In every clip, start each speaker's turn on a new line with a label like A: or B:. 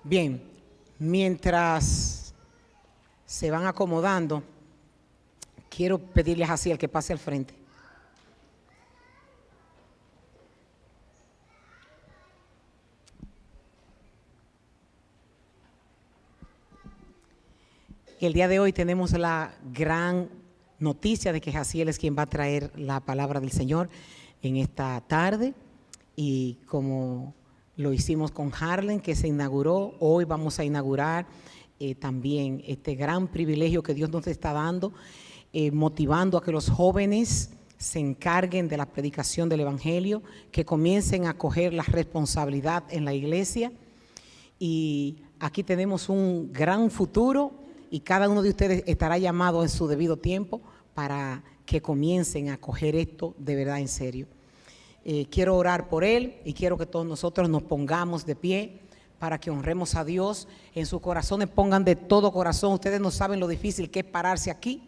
A: Bien, mientras se van acomodando, quiero pedirles así al que pase al frente. El día de hoy tenemos la gran noticia de que Jaciel es quien va a traer la palabra del Señor en esta tarde, y como lo hicimos con Harlen, que se inauguró, hoy vamos a inaugurar también este gran privilegio que Dios nos está dando, motivando a que los jóvenes se encarguen de la predicación del Evangelio, que comiencen a coger la responsabilidad en la iglesia. Y aquí tenemos un gran futuro, y cada uno de ustedes estará llamado en su debido tiempo para que comiencen a coger esto de verdad en serio. Quiero orar por él y quiero que todos nosotros nos pongamos de pie para que honremos a Dios. En sus corazones pongan de todo corazón. Ustedes no saben lo difícil que es pararse aquí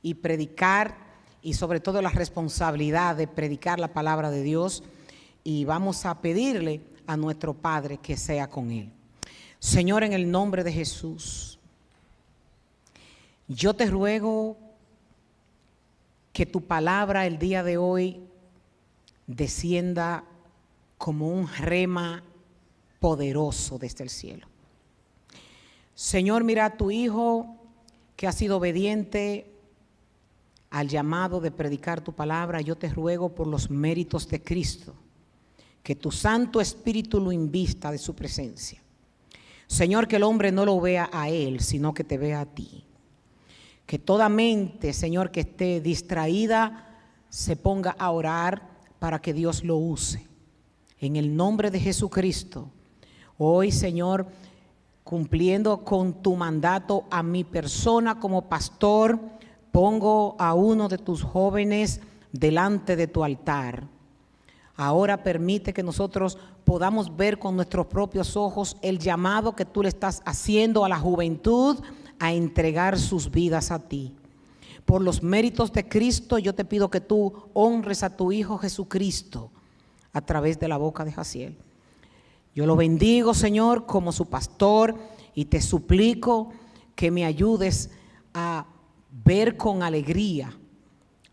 A: y predicar, y sobre todo la responsabilidad de predicar la palabra de Dios. Y vamos a pedirle a nuestro Padre que sea con él. Señor, en el nombre de Jesús, yo te ruego que tu palabra el día de hoy descienda como un rema poderoso desde el cielo. Señor, mira a tu Hijo que ha sido obediente al llamado de predicar tu palabra. Yo te ruego por los méritos de Cristo, que tu Santo Espíritu lo invista de su presencia. Señor, que el hombre no lo vea a él, sino que te vea a ti. Que toda mente, Señor, que esté distraída, se ponga a orar para que Dios lo use. En el nombre de Jesucristo, hoy, Señor, cumpliendo con tu mandato a mi persona como pastor, pongo a uno de tus jóvenes delante de tu altar. Ahora permite que nosotros podamos ver con nuestros propios ojos el llamado que tú le estás haciendo a la juventud a entregar sus vidas a ti. Por los méritos de Cristo, yo te pido que tú honres a tu Hijo Jesucristo a través de la boca de Jaciel. Yo lo bendigo, Señor, como su pastor, y te suplico que me ayudes a ver con alegría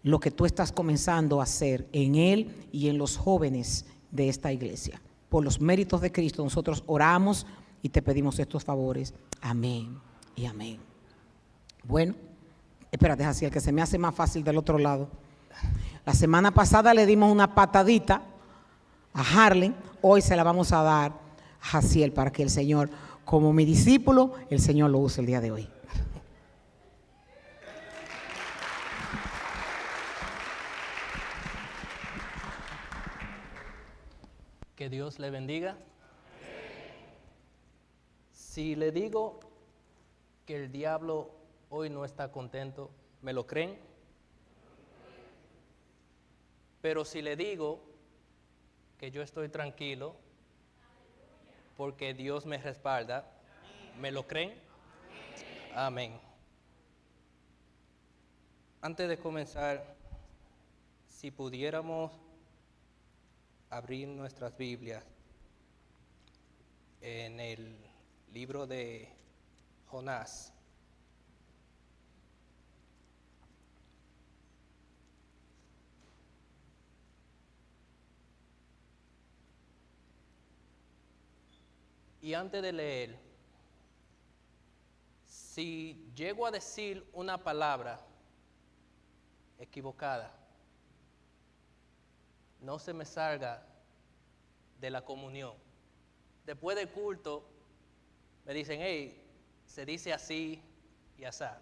A: lo que tú estás comenzando a hacer en él y en los jóvenes de esta iglesia. Por los méritos de Cristo nosotros oramos y te pedimos estos favores. Amén y amén. Bueno, espérate, Jaciel, que se me hace más fácil del otro lado. La semana pasada le dimos una patadita a Harlen, hoy se la vamos a dar a Jaciel para que el Señor, como mi discípulo, el Señor lo use el día de hoy.
B: Que Dios le bendiga. Si le digo que el diablo hoy no está contento, ¿me lo creen? Pero si le digo que yo estoy tranquilo porque Dios me respalda, ¿me lo creen? Amén. Antes de comenzar, si pudiéramos abrir nuestras Biblias en el libro de Jonás. Y antes de leer, si llego a decir una palabra equivocada, no se me salga de la comunión. Después del culto me dicen, hey, se dice así y asá.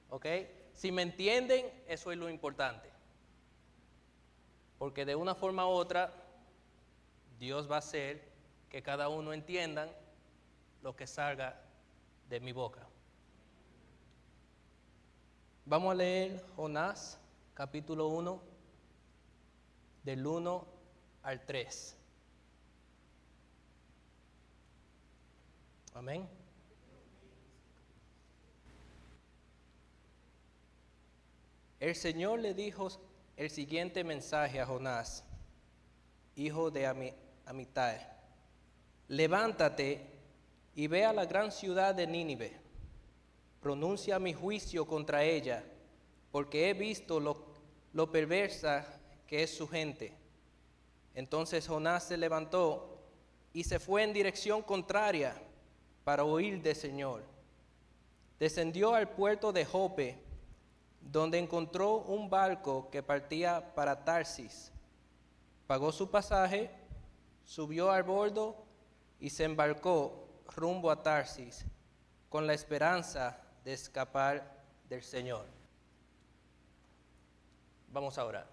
B: ¿Ok? Si me entienden, eso es lo importante. Porque de una forma u otra, Dios va a hacer que cada uno entienda lo que salga de mi boca. Vamos a leer Jonás, capítulo 1, del 1 al 3. Amén. El Señor le dijo el siguiente mensaje a Jonás, hijo de Amitai: levántate y ve a la gran ciudad de Nínive. Pronuncia mi juicio contra ella, porque he visto lo perversa que es su gente. Entonces Jonás se levantó y se fue en dirección contraria para huir del Señor. Descendió al puerto de Jope, donde encontró un barco que partía para Tarsis. Pagó su pasaje, subió al bordo y se embarcó rumbo a Tarsis, con la esperanza de escapar del Señor. Vamos a orar.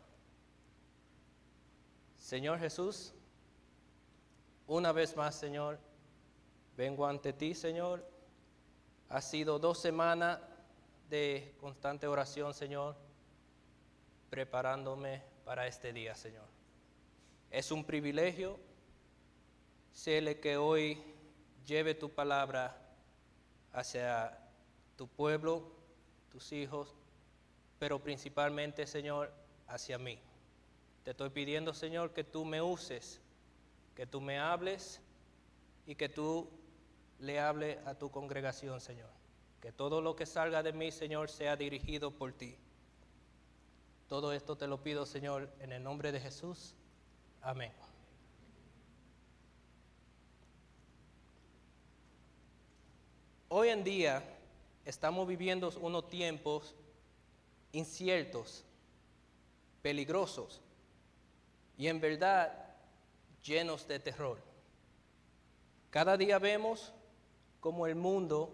B: Señor Jesús, una vez más, Señor, vengo ante ti, Señor. Ha sido 2 semanas de constante oración, Señor, preparándome para este día, Señor. Es un privilegio serle que hoy lleve tu palabra hacia tu pueblo, tus hijos, pero principalmente, Señor, hacia mí. Te estoy pidiendo, Señor, que tú me uses, que tú me hables y que tú le hables a tu congregación, Señor. Que todo lo que salga de mí, Señor, sea dirigido por ti. Todo esto te lo pido, Señor, en el nombre de Jesús. Amén. Hoy en día estamos viviendo unos tiempos inciertos, peligrosos y en verdad llenos de terror. Cada día vemos cómo el mundo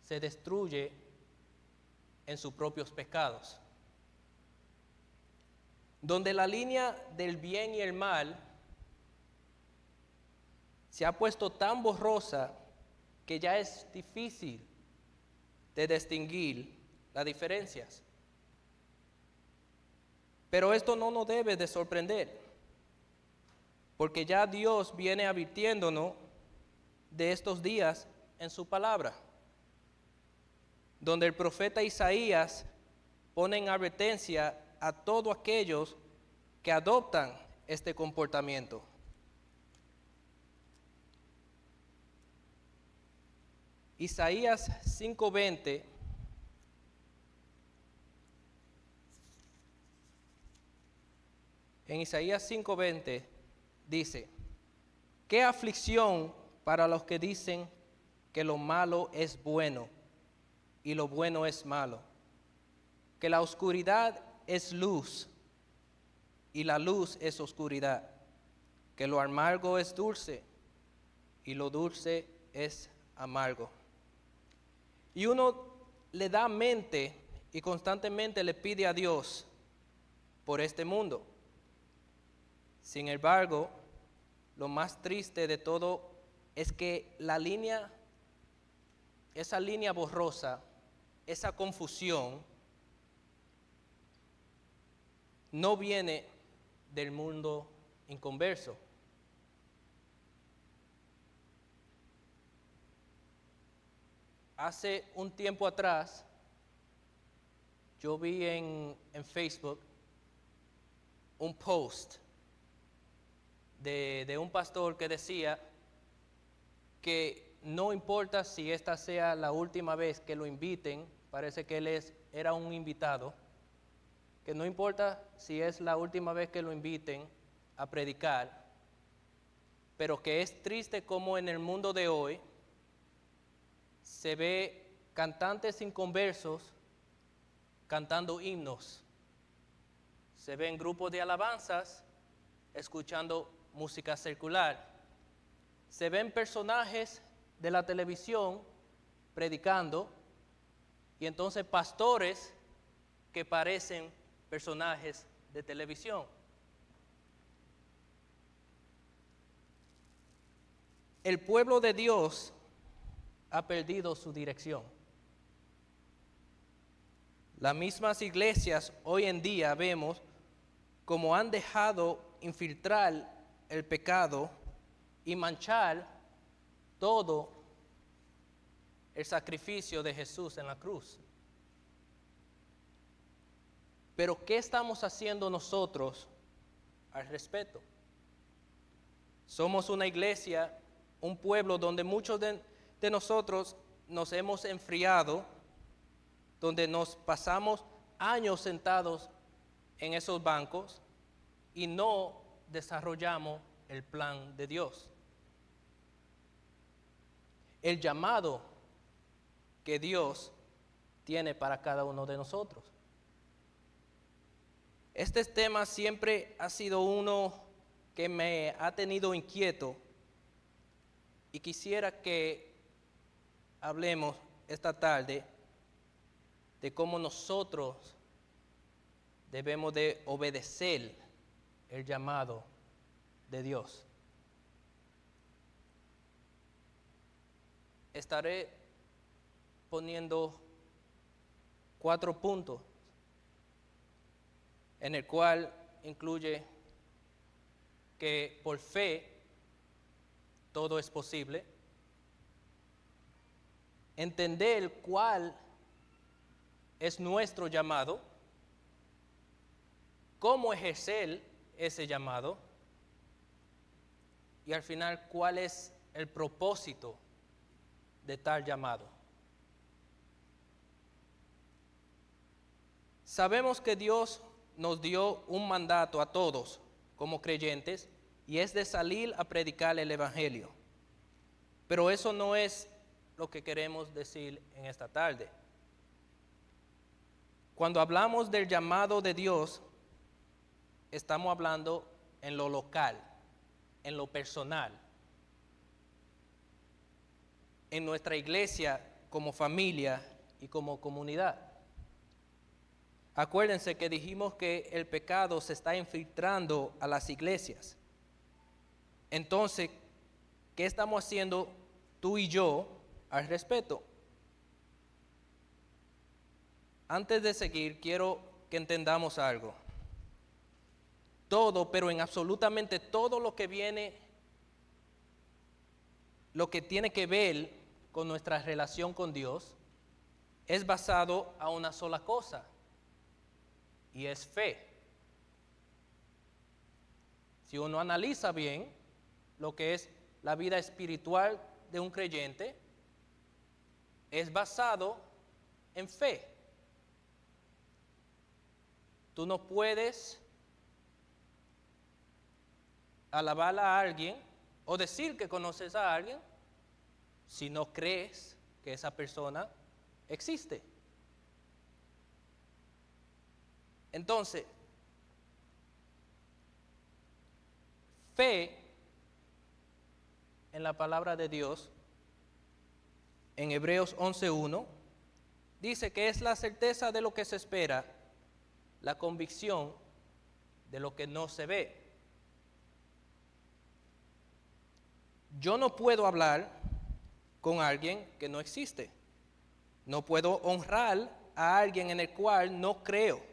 B: se destruye en sus propios pecados, donde la línea del bien y el mal se ha puesto tan borrosa que ya es difícil de distinguir las diferencias. Pero esto no nos debe de sorprender, porque ya Dios viene advirtiéndonos de estos días en su palabra, donde el profeta Isaías pone en advertencia a todos aquellos que adoptan este comportamiento. Isaías 5:20 en Isaías 5:20 dice: ¿qué aflicción para los que dicen que lo malo es bueno y lo bueno es malo? Que la oscuridad es luz y la luz es oscuridad. Que lo amargo es dulce y lo dulce es amargo. Y uno le da mente y constantemente le pide a Dios por este mundo. Sin embargo, lo más triste de todo es que esa línea borrosa, esa confusión, no viene del mundo inconverso. Hace un tiempo atrás, yo vi en Facebook un post de un pastor que decía que no importa si esta sea la última vez que lo inviten, parece que él era un invitado, que no importa si es la última vez que lo inviten a predicar, pero que es triste como en el mundo de hoy se ve cantantes inconversos cantando himnos, se ven grupos de alabanzas escuchando música secular, se ven personajes de la televisión predicando y entonces pastores que parecen personajes de televisión. El pueblo de Dios ha perdido su dirección. Las mismas iglesias hoy en día vemos como han dejado infiltrar el pecado y manchar todo el sacrificio de Jesús en la cruz. Pero ¿qué estamos haciendo nosotros al respecto? Somos una iglesia un pueblo donde muchos de nosotros nos hemos enfriado, donde nos pasamos años sentados en esos bancos y no desarrollamos el plan de Dios. El llamado que Dios tiene para cada uno de nosotros. Este tema siempre ha sido uno que me ha tenido inquieto y quisiera que hablemos esta tarde de cómo nosotros debemos de obedecer el llamado de Dios. Estaré poniendo 4 puntos, en el cual incluye que por fe todo es posible, entender cuál es nuestro llamado, cómo ejercer ese llamado y al final cuál es el propósito de tal llamado. Sabemos que Dios nos dio un mandato a todos como creyentes y es de salir a predicar el Evangelio. Pero eso no es lo que queremos decir en esta tarde. Cuando hablamos del llamado de Dios, estamos hablando en lo local, en lo personal, en nuestra iglesia como familia y como comunidad. Acuérdense que dijimos que el pecado se está infiltrando a las iglesias. Entonces, ¿qué estamos haciendo tú y yo al respecto? Antes de seguir, quiero que entendamos algo. Todo, pero en absolutamente todo lo que viene, lo que tiene que ver con nuestra relación con Dios, es basado a una sola cosa, y es fe. Si uno analiza bien lo que es la vida espiritual de un creyente, es basado en fe. Tú no puedes alabar a alguien o decir que conoces a alguien si no crees que esa persona existe. Entonces, fe en la palabra de Dios, en Hebreos 11:1, dice que es la certeza de lo que se espera, la convicción de lo que no se ve. Yo no puedo hablar con alguien que no existe. No puedo honrar a alguien en el cual no creo.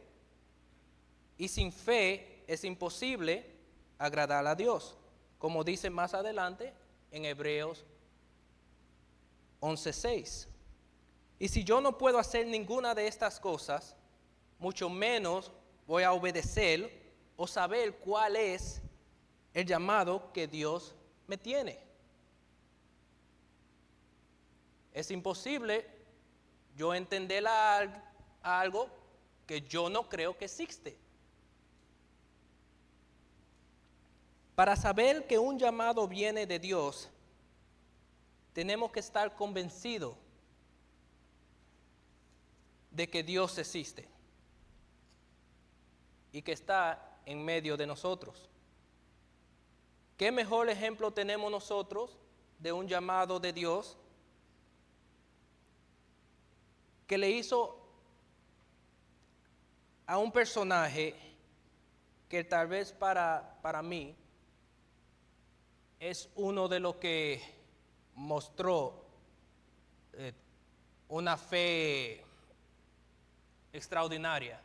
B: Y sin fe es imposible agradar a Dios, como dice más adelante en Hebreos 11:6. Y si yo no puedo hacer ninguna de estas cosas, mucho menos voy a obedecer o saber cuál es el llamado que Dios me tiene. Es imposible yo entender algo que yo no creo que existe. Para saber que un llamado viene de Dios, tenemos que estar convencidos de que Dios existe y que está en medio de nosotros. ¿Qué mejor ejemplo tenemos nosotros de un llamado de Dios que le hizo a un personaje que tal vez para mí es uno de los que mostró una fe extraordinaria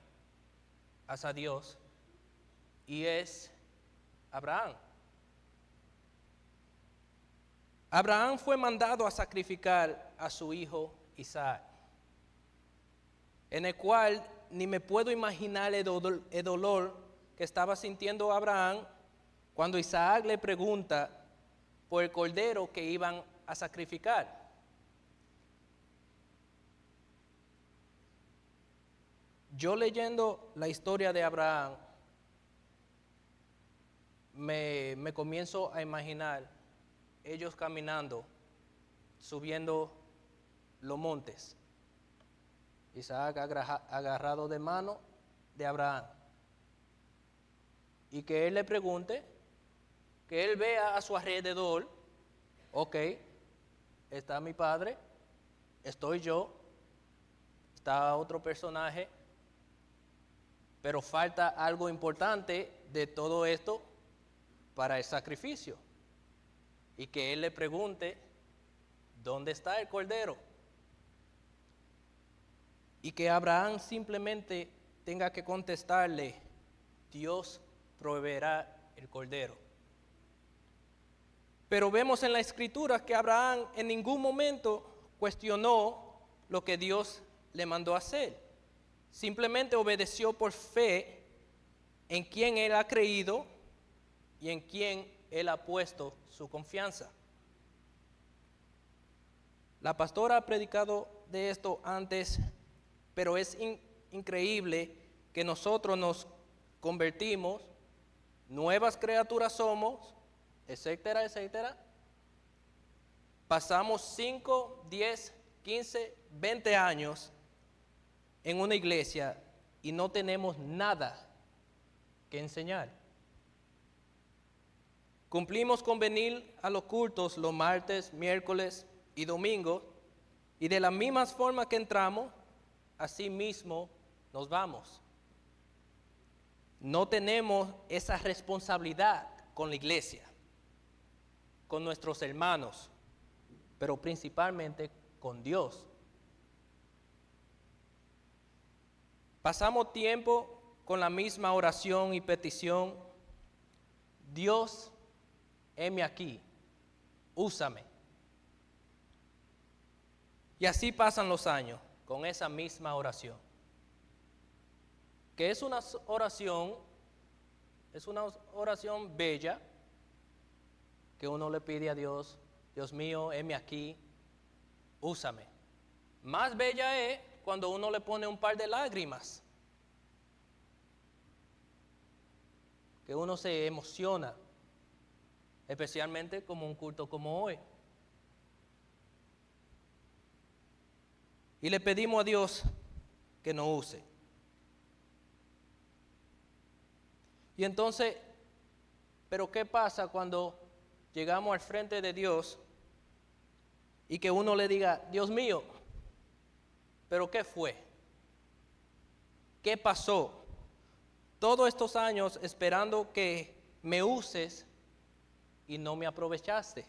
B: hacia Dios, y es Abraham. Abraham fue mandado a sacrificar a su hijo Isaac, en el cual ni me puedo imaginar el dolor que estaba sintiendo Abraham cuando Isaac le pregunta por el cordero que iban a sacrificar. Yo leyendo la historia de Abraham, me comienzo a imaginar ellos caminando, subiendo los montes. Isaac agarrado de mano de Abraham. Y que él le pregunte, que él vea a su alrededor, ok, está mi padre, estoy yo, está otro personaje, pero falta algo importante de todo esto para el sacrificio. Y que él le pregunte, ¿dónde está el cordero? Y que Abraham simplemente tenga que contestarle, Dios proveerá el cordero. Pero vemos en la Escritura que Abraham en ningún momento cuestionó lo que Dios le mandó a hacer. Simplemente obedeció por fe en quien él ha creído y en quien él ha puesto su confianza. La pastora ha predicado de esto antes, pero es increíble que nosotros nos convertimos, nuevas criaturas somos, etcétera, etcétera. Pasamos 5, 10, 15, 20 años en una iglesia y no tenemos nada que enseñar. Cumplimos con venir a los cultos los martes, miércoles y domingos, y de la misma forma que entramos, así mismo nos vamos. No tenemos esa responsabilidad con la iglesia, con nuestros hermanos, pero principalmente con Dios. Pasamos tiempo con la misma oración y petición. Dios, heme aquí, úsame. Y así pasan los años con esa misma oración. Que es una oración bella, que uno le pide a Dios, Dios mío, heme aquí, úsame. Más bella es cuando uno le pone un par de lágrimas, que uno se emociona, especialmente como un culto como hoy. Y le pedimos a Dios que nos use. Y entonces, ¿pero qué pasa cuando llegamos al frente de Dios y que uno le diga, Dios mío, ¿pero qué fue? ¿Qué pasó? Todos estos años esperando que me uses y no me aprovechaste.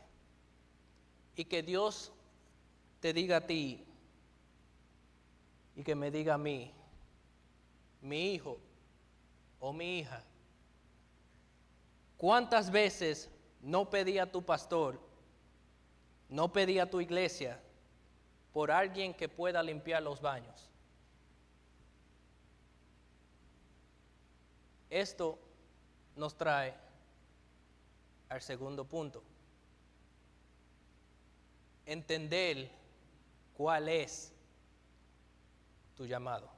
B: Y que Dios te diga a ti y que me diga a mí, mi hijo o mi hija, ¿cuántas veces no pedí a tu pastor, no pedí a tu iglesia por alguien que pueda limpiar los baños? Esto nos trae al segundo punto. Entender cuál es tu llamado.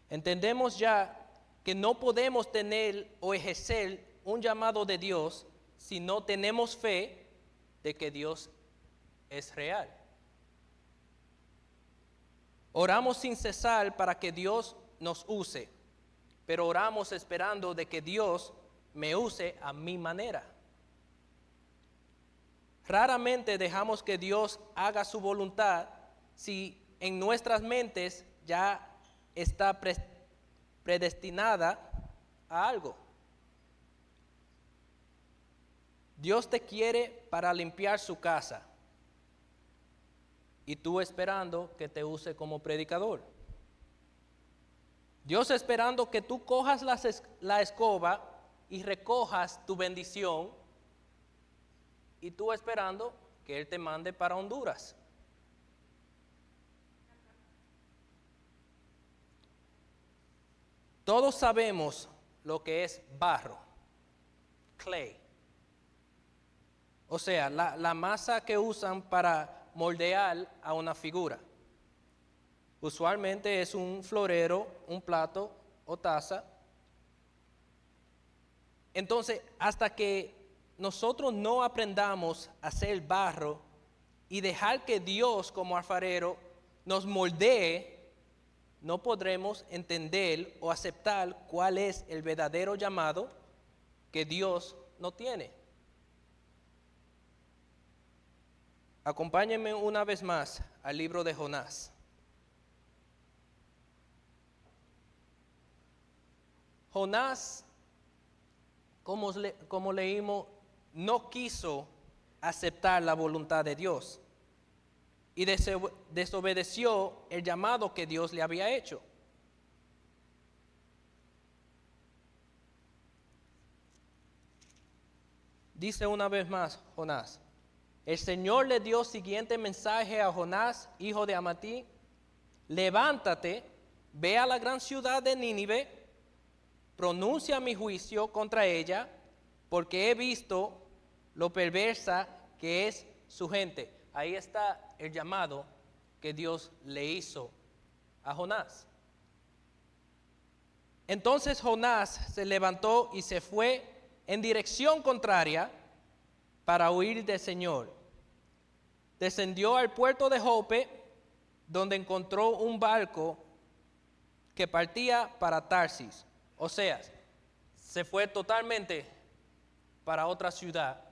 B: Entendemos ya que no podemos tener o ejercer un llamado de Dios si no tenemos fe de que Dios es real. Oramos sin cesar para que Dios nos use, pero oramos esperando de que Dios me use a mi manera. Raramente dejamos que Dios haga su voluntad si en nuestras mentes ya está predestinada a algo. Dios te quiere para limpiar su casa y tú esperando que te use como predicador. Dios esperando que tú cojas la escoba y recojas tu bendición y tú esperando que Él te mande para Honduras. Todos sabemos lo que es barro, clay. O sea, la masa que usan para moldear a una figura. Usualmente es un florero, un plato o taza. Entonces, hasta que nosotros no aprendamos a hacer barro y dejar que Dios como alfarero nos moldee, no podremos entender o aceptar cuál es el verdadero llamado que Dios nos tiene. Acompáñenme una vez más al libro de Jonás. Jonás, como leímos, no quiso aceptar la voluntad de Dios y desobedeció el llamado que Dios le había hecho. Dice una vez más Jonás: el Señor le dio siguiente mensaje a Jonás, hijo de Amittai: levántate, ve a la gran ciudad de Nínive, pronuncia mi juicio contra ella, porque he visto lo perversa que es su gente. Ahí está el llamado que Dios le hizo a Jonás. Entonces Jonás se levantó y se fue en dirección contraria para huir del Señor. Descendió al puerto de Jope, donde encontró un barco que partía para Tarsis. O sea, se fue totalmente para otra ciudad,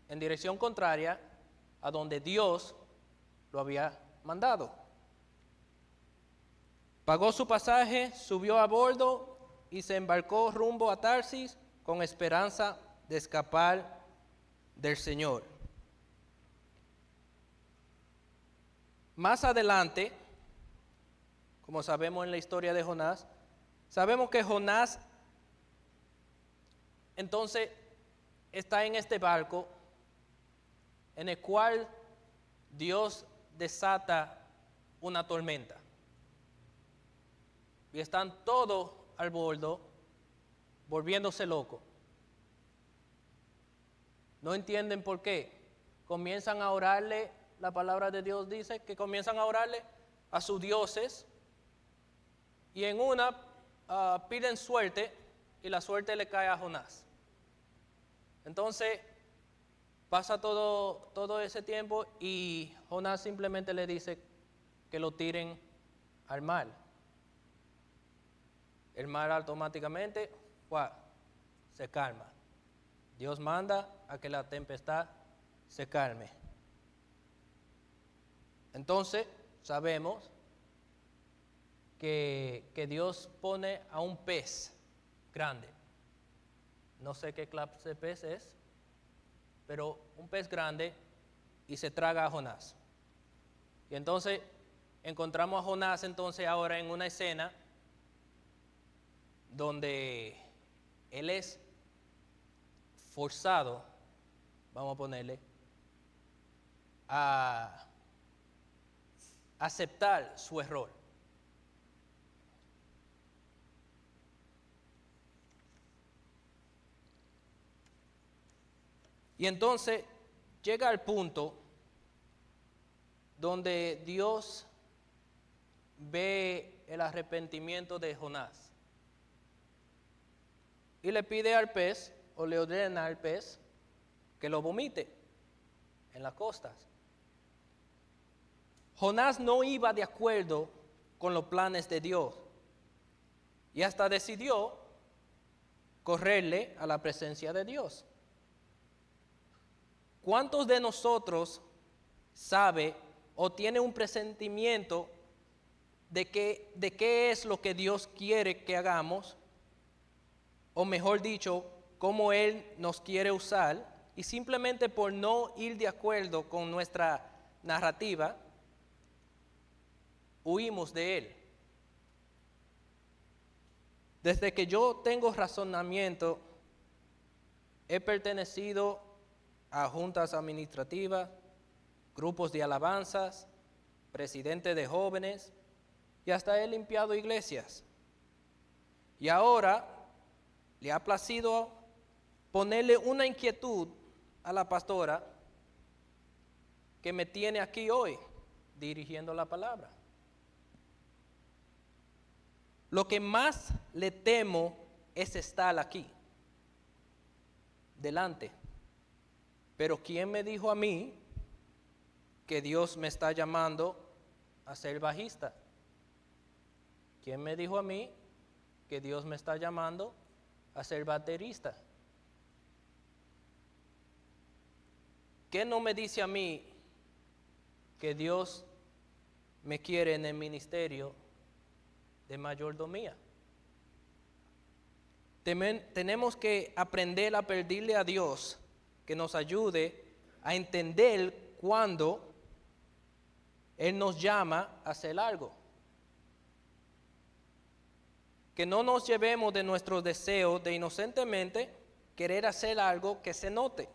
B: en dirección contraria a donde Dios lo había mandado. Pagó su pasaje, subió a bordo y se embarcó rumbo a Tarsis con esperanza de escapar del Señor. Más adelante, como sabemos en la historia de Jonás, sabemos que Jonás entonces está en este barco en el cual Dios desata una tormenta. Y están todos al bordo, volviéndose locos. No entienden por qué. Comienzan a orarle, la palabra de Dios dice que comienzan a orarle a sus dioses. Y en una piden suerte y la suerte le cae a Jonás. Entonces pasa todo ese tiempo y Jonás simplemente le dice que lo tiren al mar. El mar automáticamente se calma. Dios manda a que la tempestad se calme. Entonces sabemos que Dios pone a un pez grande. No sé qué clase de pez es, pero un pez grande, y se traga a Jonás. Y entonces encontramos a Jonás entonces ahora en una escena donde él es forzado, vamos a ponerle, a aceptar su error. Y entonces llega al punto donde Dios ve el arrepentimiento de Jonás y le pide al pez, o le ordena al pez, que lo vomite en las costas. Jonás no iba de acuerdo con los planes de Dios y hasta decidió correrle a la presencia de Dios. ¿Cuántos de nosotros sabe o tiene un presentimiento de qué es lo que Dios quiere que hagamos? O mejor dicho, cómo Él nos quiere usar, y simplemente por no ir de acuerdo con nuestra narrativa, huimos de Él. Desde que yo tengo razonamiento, he pertenecido a juntas administrativas, grupos de alabanzas, presidente de jóvenes, y hasta he limpiado iglesias. Y ahora le ha placido ponerle una inquietud a la pastora que me tiene aquí hoy dirigiendo la palabra. Lo que más le temo es estar aquí, delante. Pero ¿quién me dijo a mí que Dios me está llamando a ser bajista? ¿Quién me dijo a mí que Dios me está llamando a ser baterista? ¿Qué no me dice a mí que Dios me quiere en el ministerio de mayordomía? Tenemos que aprender a pedirle a Dios que nos ayude a entender cuando Él nos llama a hacer algo. Que no nos llevemos de nuestros deseos de inocentemente querer hacer algo que se note.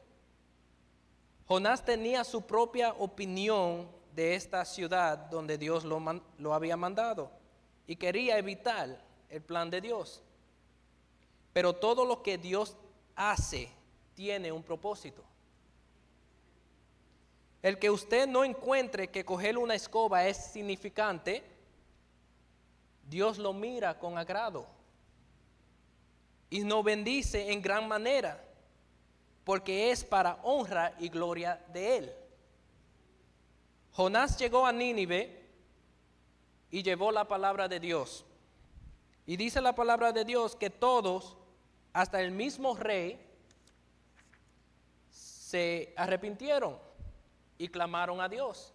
B: Jonás tenía su propia opinión de esta ciudad donde Dios lo había mandado y quería evitar el plan de Dios. Pero todo lo que Dios hace tiene un propósito. El que usted no encuentre que coger una escoba es significante, Dios lo mira con agrado y nos bendice en gran manera, porque es para honra y gloria de Él. Jonás llegó a Nínive y llevó la palabra de Dios. Y dice la palabra de Dios que todos, hasta el mismo rey, se arrepintieron y clamaron a Dios.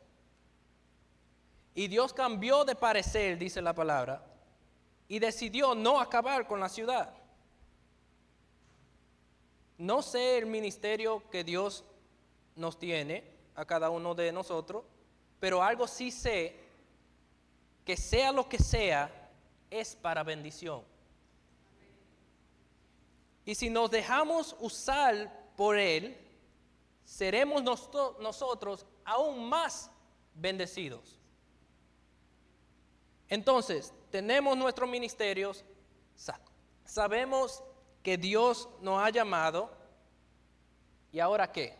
B: Y Dios cambió de parecer, dice la palabra, y decidió no acabar con la ciudad. No sé el ministerio que Dios nos tiene a cada uno de nosotros, pero algo sí sé, que sea lo que sea, es para bendición. Y si nos dejamos usar por Él, seremos nosotros aún más bendecidos. Entonces, tenemos nuestros ministerios, sabemos que Dios nos ha llamado, ¿y ahora qué?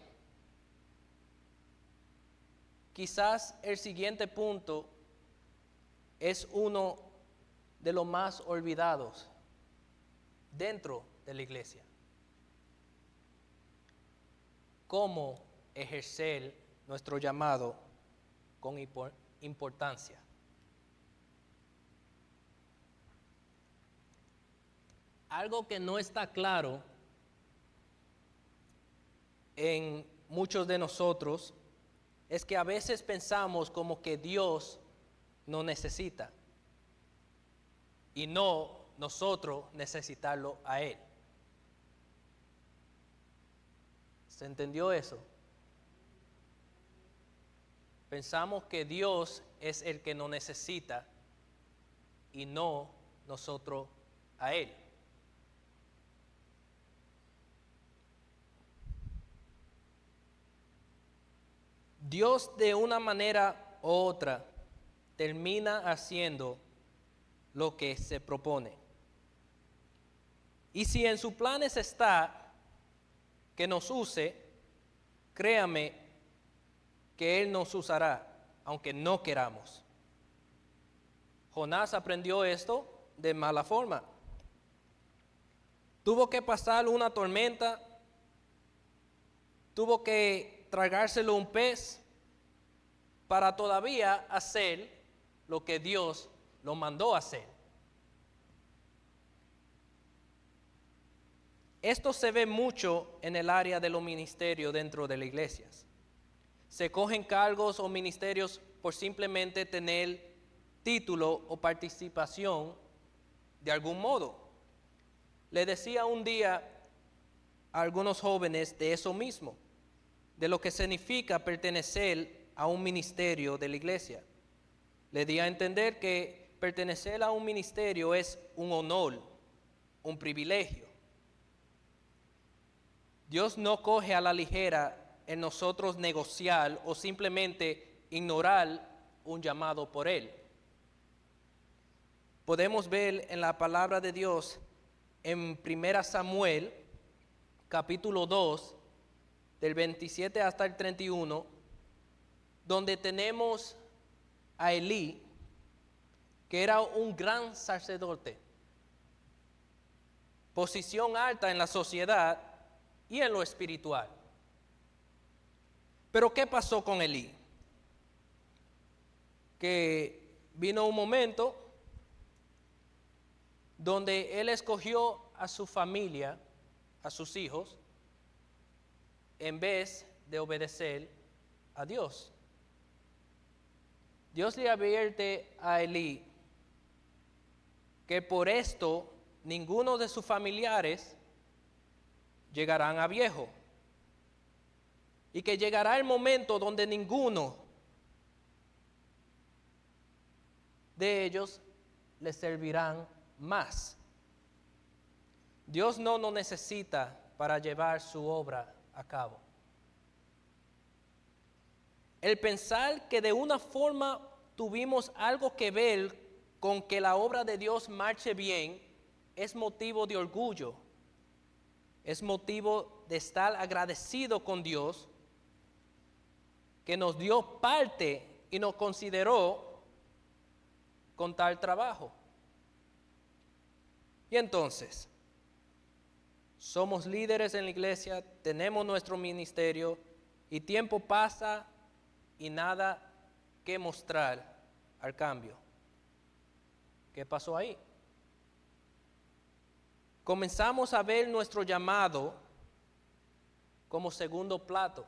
B: Quizás el siguiente punto es uno de los más olvidados dentro de la iglesia. ¿Cómo ejercer nuestro llamado con importancia? Algo que no está claro en muchos de nosotros es que a veces pensamos como que Dios nos necesita y no nosotros necesitarlo a Él. ¿Se entendió eso? Pensamos que Dios es el que nos necesita y no nosotros a Él. Dios de una manera u otra termina haciendo lo que se propone. Y si en sus planes está que nos use, créame que Él nos usará, aunque no queramos. Jonás aprendió esto de mala forma. Tuvo que pasar una tormenta, tuvo que tragárselo un pez para todavía hacer lo que Dios lo mandó a hacer. Esto se ve mucho en el área de los ministerios dentro de las iglesias. Se cogen cargos o ministerios por simplemente tener título o participación de algún modo. Le decía un día a algunos jóvenes de eso mismo, de lo que significa pertenecer a un ministerio de la iglesia. Le di a entender que pertenecer a un ministerio es un honor, un privilegio. Dios no coge a la ligera en nosotros negociar o simplemente ignorar un llamado por Él. Podemos ver en la palabra de Dios en 1 Samuel, capítulo 2, del 27 hasta el 31, donde tenemos a Elí, que era un gran sacerdote, posición alta en la sociedad y en lo espiritual. Pero ¿qué pasó con Elí? Que vino un momento donde él escogió a su familia, a sus hijos, en vez de obedecer a Dios. Dios le advierte a Elí que por esto ninguno de sus familiares llegarán a viejo, y que llegará el momento donde ninguno de ellos le servirán más. Dios no nos necesita para llevar su obra a cabo. El pensar que de una forma tuvimos algo que ver con que la obra de Dios marche bien es motivo de orgullo, es motivo de estar agradecido con Dios, que nos dio parte y nos consideró con tal trabajo. Y entonces, somos líderes en la iglesia, tenemos nuestro ministerio y tiempo pasa y nada que mostrar al cambio. ¿Qué pasó ahí? Comenzamos a ver nuestro llamado como segundo plato,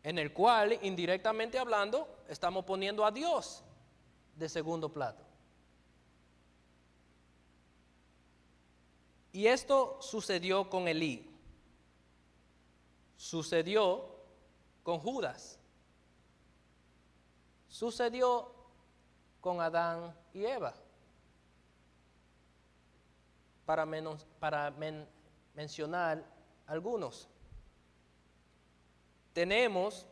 B: en el cual, indirectamente hablando, estamos poniendo a Dios de segundo plato. Y esto sucedió con Elí, sucedió con Judas, sucedió con Adán y Eva, para mencionar algunos. Tenemos,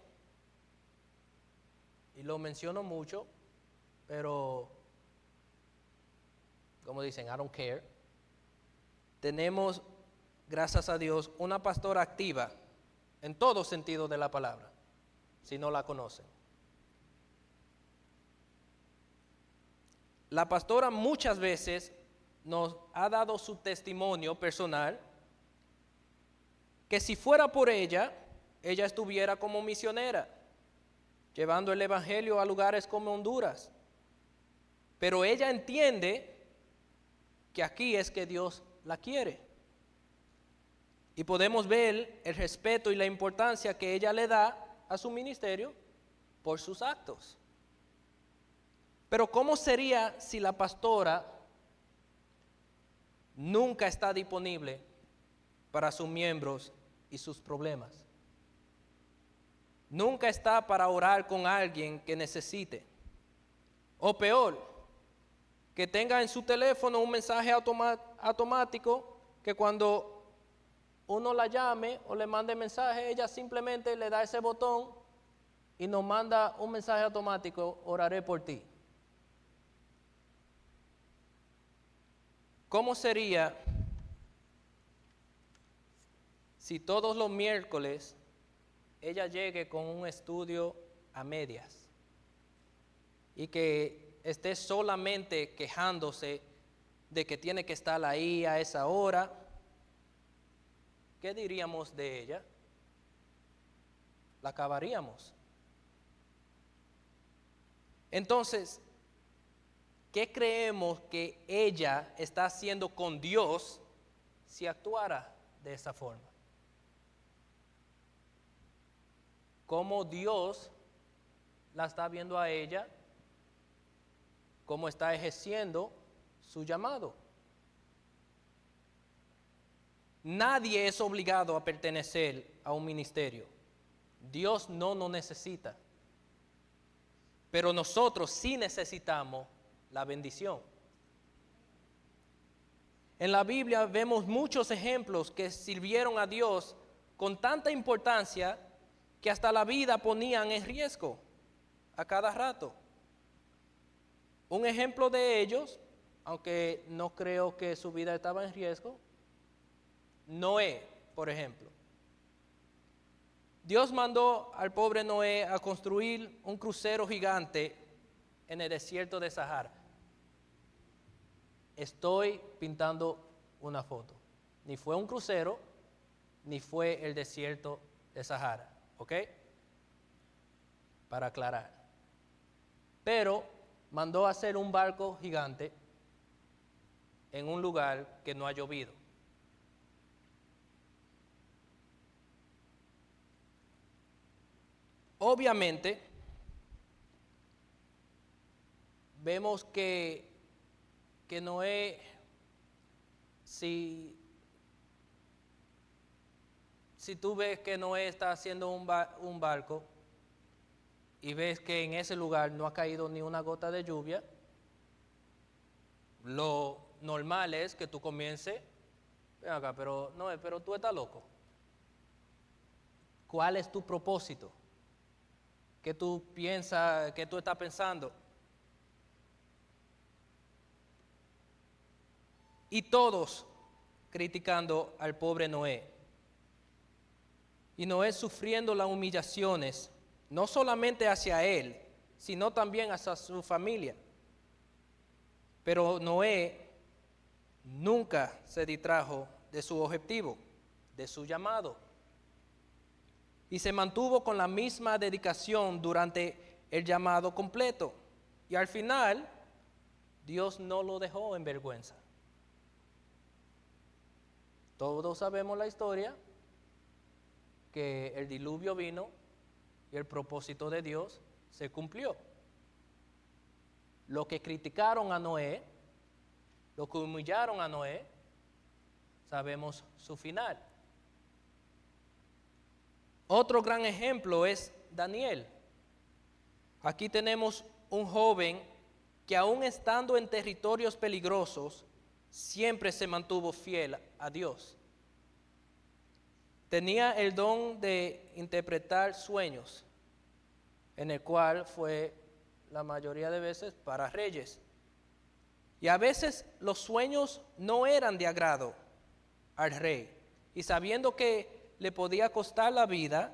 B: y lo menciono mucho, pero como dicen, I don't care. Tenemos, gracias a Dios, una pastora activa en todo sentido de la palabra, si no la conocen. La pastora muchas veces nos ha dado su testimonio personal, que si fuera por ella, ella estuviera como misionera, llevando el evangelio a lugares como Honduras. Pero ella entiende que aquí es que Dios la quiere. Y podemos ver el respeto y la importancia que ella le da a su ministerio por sus actos. Pero ¿cómo sería si la pastora nunca está disponible para sus miembros y sus problemas? Nunca está para orar con alguien que necesite. O peor, que tenga en su teléfono un mensaje automático que cuando uno la llame o le mande mensaje, ella simplemente le da ese botón y nos manda un mensaje automático: oraré por ti. ¿Cómo sería si todos los miércoles ella llegue con un estudio a medias y que esté solamente quejándose de que tiene que estar ahí a esa hora? ¿Qué diríamos de ella? La acabaríamos. Entonces, ¿qué creemos que ella está haciendo con Dios si actuara de esa forma? ¿Cómo Dios la está viendo a ella? ¿Cómo está ejerciendo su llamado? Nadie es obligado a pertenecer a un ministerio. Dios no nos necesita. Pero nosotros sí necesitamos la bendición. En la Biblia vemos muchos ejemplos que sirvieron a Dios con tanta importancia que hasta la vida ponían en riesgo a cada rato. Un ejemplo de ellos, aunque no creo que su vida estaba en riesgo, Noé, por ejemplo. Dios mandó al pobre Noé a construir un crucero gigante en el desierto de Sahara. Estoy pintando una foto. Ni fue un crucero, ni fue el desierto de Sahara, ¿ok? Para aclarar. Pero mandó a hacer un barco gigante en un lugar que no ha llovido. Obviamente, vemos que Noé, si tú ves que Noé está haciendo un barco y ves que en ese lugar no ha caído ni una gota de lluvia, lo normal es que tú comiences, ven acá, pero Noé, pero tú estás loco. ¿Cuál es tu propósito? ¿Qué tú piensas, qué tú estás pensando? Y todos criticando al pobre Noé. Y Noé sufriendo las humillaciones, no solamente hacia él, sino también hacia su familia. Pero Noé nunca se distrajo de su objetivo, de su llamado. Y se mantuvo con la misma dedicación durante el llamado completo. Y al final, Dios no lo dejó en vergüenza. Todos sabemos la historia, que el diluvio vino y el propósito de Dios se cumplió. Los que criticaron a Noé, los que humillaron a Noé, sabemos su final. Otro gran ejemplo es Daniel. Aquí tenemos un joven que aún estando en territorios peligrosos, siempre se mantuvo fiel a Dios. Tenía el don de interpretar sueños, en el cual fue la mayoría de veces para reyes. Y a veces los sueños no eran de agrado al rey. Y sabiendo que le podía costar la vida,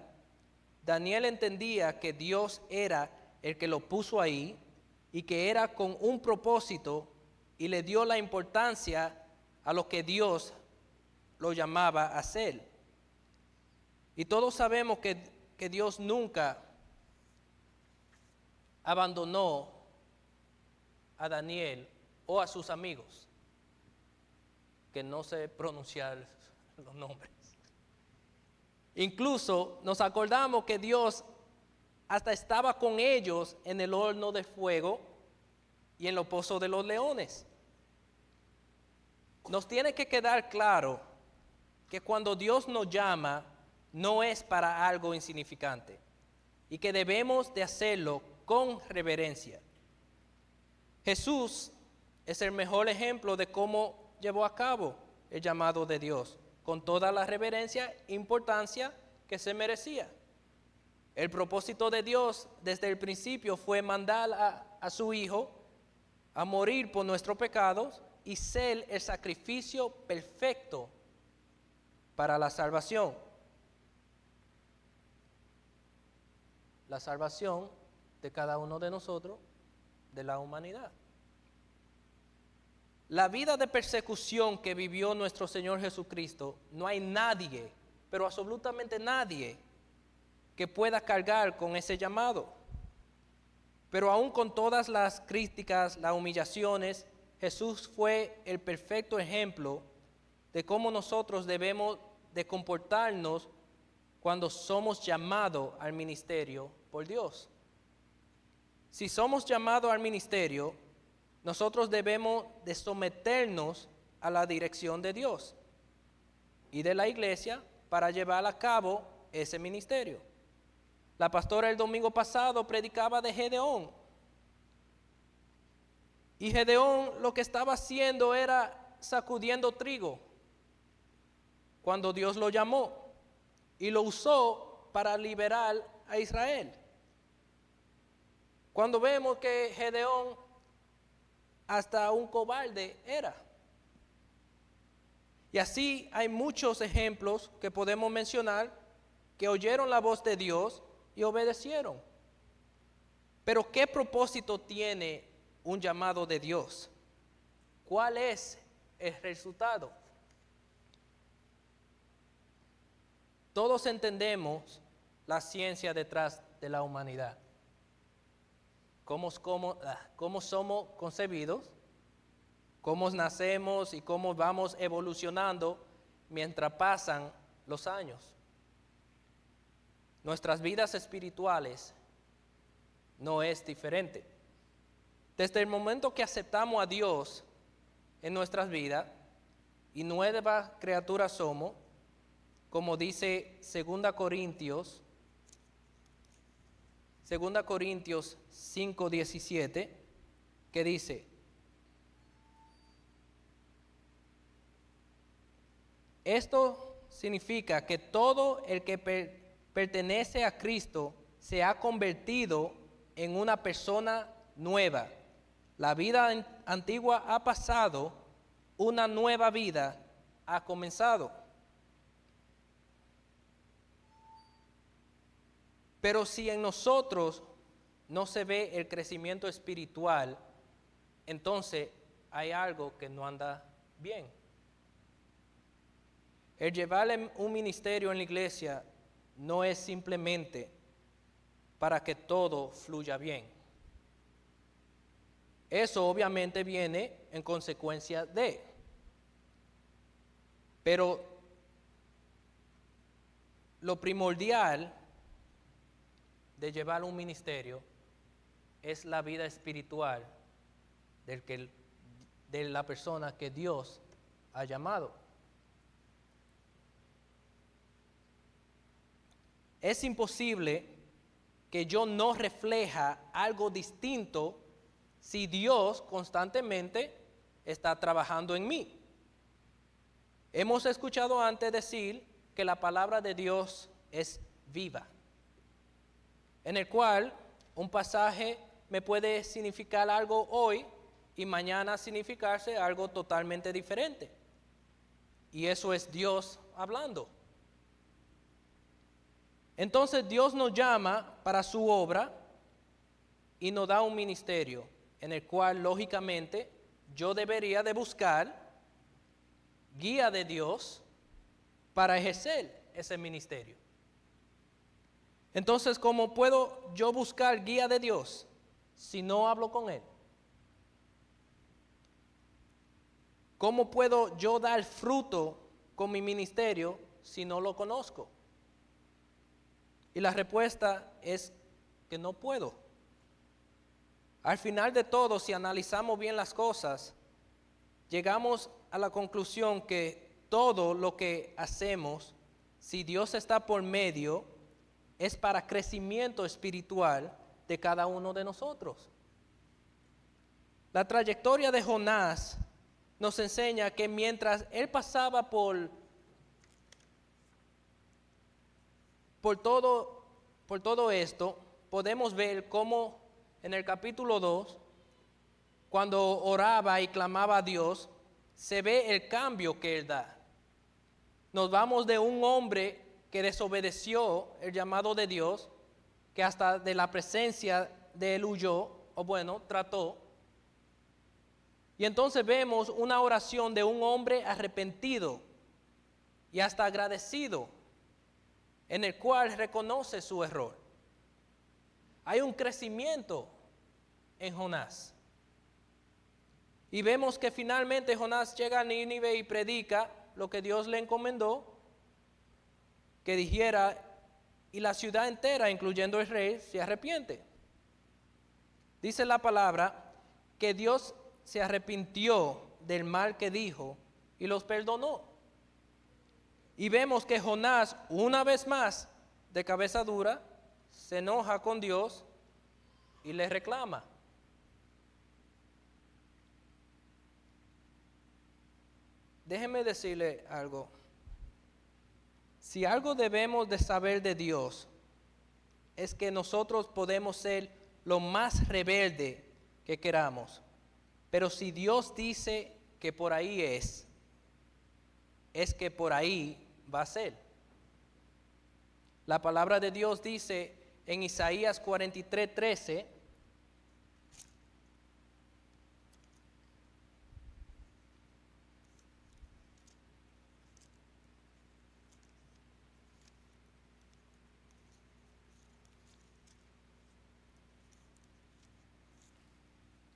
B: Daniel entendía que Dios era el que lo puso ahí y que era con un propósito, y le dio la importancia a lo que Dios lo llamaba a hacer. Y todos sabemos que Dios nunca abandonó a Daniel o a sus amigos, que no sé pronunciar los nombres. Incluso nos acordamos que Dios hasta estaba con ellos en el horno de fuego y en los pozos de los leones. Nos tiene que quedar claro que cuando Dios nos llama, no es para algo insignificante y que debemos de hacerlo con reverencia. Jesús es el mejor ejemplo de cómo llevó a cabo el llamado de Dios, con toda la reverencia e importancia que se merecía. El propósito de Dios desde el principio fue mandar a su Hijo a morir por nuestros pecados y ser el sacrificio perfecto para la salvación. La salvación de cada uno de nosotros, de la humanidad. La vida de persecución que vivió nuestro Señor Jesucristo, no hay nadie, pero absolutamente nadie, que pueda cargar con ese llamado. Pero aún con todas las críticas, las humillaciones, Jesús fue el perfecto ejemplo de cómo nosotros debemos de comportarnos cuando somos llamados al ministerio por Dios. Si somos llamados al ministerio, nosotros debemos de someternos a la dirección de Dios y de la iglesia para llevar a cabo ese ministerio. La pastora el domingo pasado predicaba de Gedeón. Y Gedeón lo que estaba haciendo era sacudiendo trigo cuando Dios lo llamó y lo usó para liberar a Israel. Cuando vemos que Gedeón hasta un cobarde era. Y así hay muchos ejemplos que podemos mencionar que oyeron la voz de Dios y obedecieron. Pero ¿qué propósito tiene un llamado de Dios? ¿Cuál es el resultado? Todos entendemos la ciencia detrás de la humanidad. Cómo somos concebidos, cómo nacemos y cómo vamos evolucionando mientras pasan los años. Nuestras vidas espirituales no es diferente. Desde el momento que aceptamos a Dios en nuestras vidas y nueva criatura somos, como dice 2 Corintios 5:17, que dice: esto significa que todo el que pertenece a Cristo se ha convertido en una persona nueva. La vida antigua ha pasado, una nueva vida ha comenzado. Pero si en nosotros no se ve el crecimiento espiritual, entonces hay algo que no anda bien. El llevar un ministerio en la iglesia no es simplemente para que todo fluya bien. Eso obviamente viene en consecuencia de. Pero lo primordial de llevar un ministerio es la vida espiritual de la persona que Dios ha llamado. Es imposible que yo no refleja algo distinto si Dios constantemente está trabajando en mí. Hemos escuchado antes decir que la palabra de Dios es viva, en el cual un pasaje me puede significar algo hoy y mañana significarse algo totalmente diferente. Y eso es Dios hablando. Entonces Dios nos llama para su obra y nos da un ministerio en el cual lógicamente yo debería de buscar guía de Dios para ejercer ese ministerio. Entonces, ¿cómo puedo yo buscar guía de Dios si no hablo con Él? ¿Cómo puedo yo dar fruto con mi ministerio si no lo conozco? Y la respuesta es que no puedo. Al final de todo, si analizamos bien las cosas, llegamos a la conclusión que todo lo que hacemos, si Dios está por medio, es para crecimiento espiritual de cada uno de nosotros. La trayectoria de Jonás nos enseña que mientras él pasaba por todo esto, podemos ver cómo en el capítulo 2, cuando oraba y clamaba a Dios, se ve el cambio que él da. Nos vamos de un hombre que desobedeció el llamado de Dios, que hasta de la presencia de él huyó, o bueno, trató. Y entonces vemos una oración de un hombre arrepentido y hasta agradecido, en el cual reconoce su error. Hay un crecimiento en Jonás. Y vemos que finalmente Jonás llega a Nínive y predica lo que Dios le encomendó que dijera, y la ciudad entera, incluyendo el rey, se arrepiente. Dice la palabra que Dios se arrepintió del mal que dijo y los perdonó. Y vemos que Jonás, una vez más, de cabeza dura, se enoja con Dios y le reclama. Déjeme decirle algo. Si algo debemos de saber de Dios, es que nosotros podemos ser lo más rebelde que queramos. Pero si Dios dice que por ahí es que por ahí va a ser. La palabra de Dios dice en Isaías 43:13,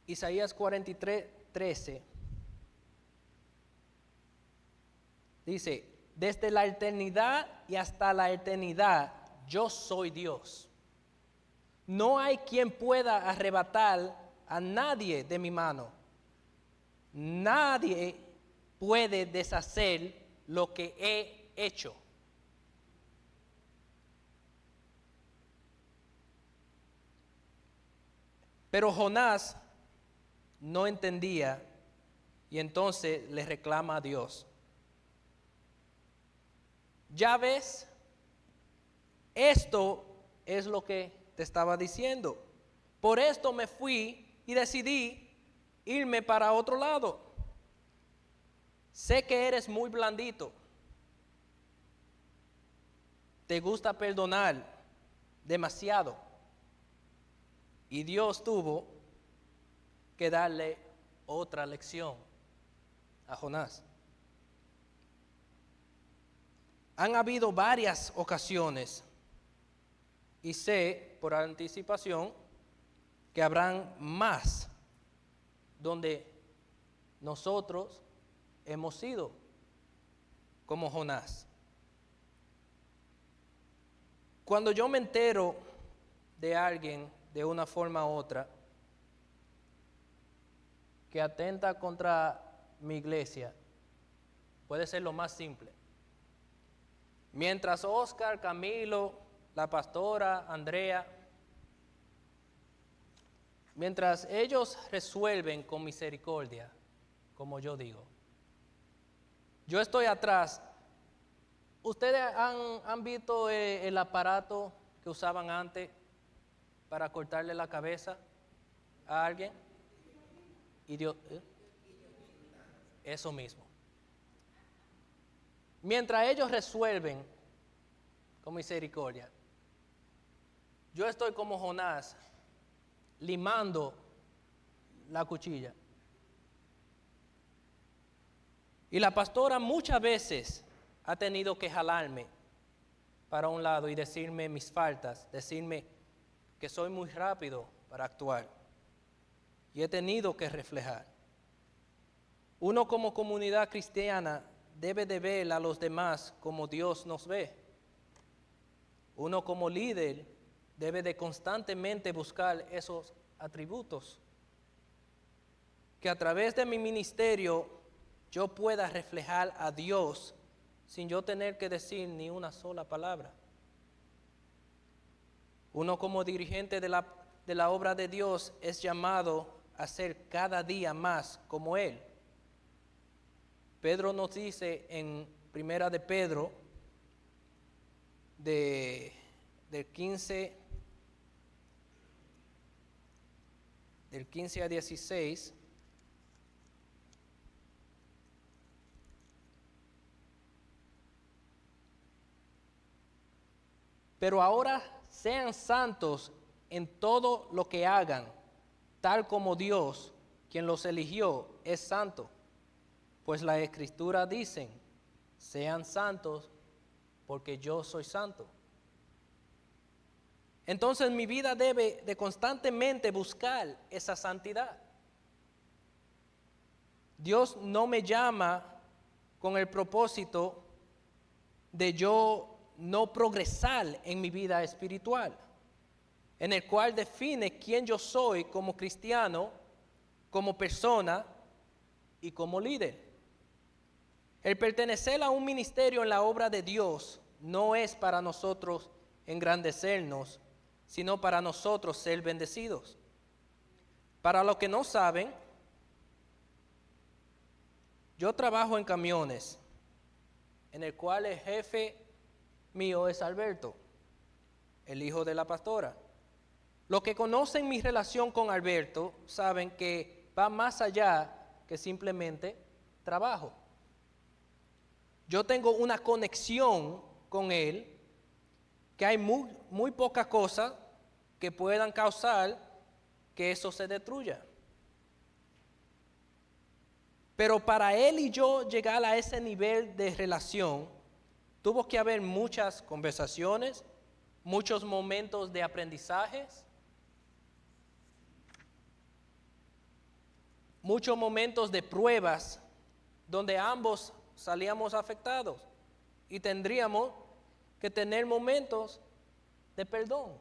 B: Isaías 43:13 dice, desde la eternidad y hasta la eternidad yo soy Dios. No hay quien pueda arrebatar a nadie de mi mano. Nadie puede deshacer lo que he hecho. Pero Jonás no entendía y entonces le reclama a Dios. Ya ves, esto es lo que te estaba diciendo. Por esto me fui y decidí irme para otro lado. Sé que eres muy blandito. Te gusta perdonar demasiado. Y Dios tuvo que darle otra lección a Jonás. Han habido varias ocasiones y sé por anticipación que habrán más donde nosotros hemos sido como Jonás. Cuando yo me entero de alguien de una forma u otra que atenta contra mi iglesia, puede ser lo más simple. Mientras Oscar, Camilo, la pastora, Andrea, mientras ellos resuelven con misericordia, como yo digo, yo estoy atrás. ¿Ustedes han visto el aparato que usaban antes para cortarle la cabeza a alguien? Eso mismo. Mientras ellos resuelven con misericordia, yo estoy como Jonás, limando la cuchilla. Y la pastora muchas veces ha tenido que jalarme para un lado y decirme mis faltas, decirme que soy muy rápido para actuar. Y he tenido que reflejar. Uno como comunidad cristiana debe de ver a los demás como Dios nos ve. Uno como líder debe de constantemente buscar esos atributos. Que a través de mi ministerio yo pueda reflejar a Dios sin yo tener que decir ni una sola palabra. Uno como dirigente de la obra de Dios es llamado a ser cada día más como Él. Pedro nos dice en Primera de Pedro, del 15 a 16, pero ahora sean santos en todo lo que hagan, tal como Dios, quien los eligió, es santo. Pues la Escritura dicen, sean santos porque yo soy santo. Entonces mi vida debe de constantemente buscar esa santidad. Dios no me llama con el propósito de yo no progresar en mi vida espiritual, en el cual define quién yo soy como cristiano, como persona y como líder. El pertenecer a un ministerio en la obra de Dios no es para nosotros engrandecernos, sino para nosotros ser bendecidos. Para los que no saben, yo trabajo en camiones, en el cual el jefe mío es Alberto, el hijo de la pastora. Los que conocen mi relación con Alberto saben que va más allá que simplemente trabajo. Yo tengo una conexión con él que hay muy pocas cosas que puedan causar que eso se destruya. Pero para él y yo llegar a ese nivel de relación, tuvo que haber muchas conversaciones, muchos momentos de aprendizajes, muchos momentos de pruebas donde ambos salíamos afectados y tendríamos que tener momentos de perdón.